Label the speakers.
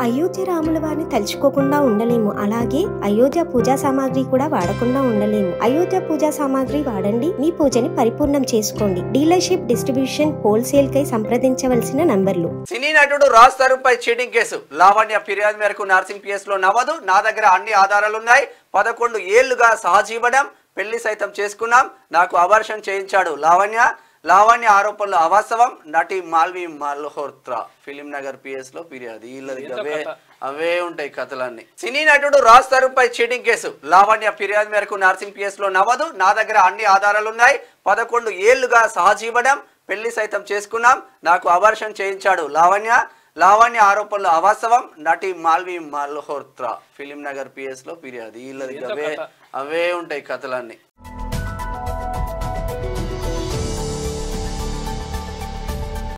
Speaker 1: అయోధ్య రాముల వారిని తలుచుకోకుండా ఉండలేము. అలాగే అయోధ్య పూజా సామాగ్రి కూడా వాడకుండా ఉండలేము. అయోధ్య పూజా సామాగ్రి వాడండి, మీ పూజని పరిపూర్ణం చేసుకోండి. డీలర్షిప్, డిస్ట్రిబ్యూషన్, హోల్సేల్ కై సంప్రదించవలసిన నంబర్లు.
Speaker 2: సినీ నటుడు రాజ్ తరుణ్ పై చీటింగ్ కేసు. లావణ్య ఫిర్యాదు మేరకు నర్సింగ్ పిఎస్ లో నమోదు. నా దగ్గర అన్ని ఆధారాలున్నాయి. 11 ఏళ్లుగా సహజీవనం, పెళ్లి సైతం చేసుకున్నాం. నాకు అబార్షన్ చేయించాడు లావణ్య ఆరోపణలు అవాస్తవం. నటి మాల్వి మల్హోత్రా ఫిలిం నగర్ పిఎస్ లో ఫిర్యాదు. వీళ్ళది అవే ఉంటాయి కథలన్నీ. సినీ నటుడు రాజ్ తరుణ్ పై చీటింగ్ కేసు. లావణ్య ఫిర్యాదు మేరకు నర్సింగ్ పిఎస్ లో నమోదు. నా దగ్గర అన్ని ఆధారాలున్నాయి. 11 ఏళ్లుగా సహజీవనం, పెళ్లి సైతం చేసుకున్నాం. నాకు అబార్షన్ చేయించాడు లావణ్య ఆరోపణలు అవాస్తవం. నటి మాల్వి మల్హోత్రా ఫిలిం నగర్ పిఎస్ లో ఫిర్యాదు. వీళ్ళది అవే ఉంటాయి కథలన్నీ.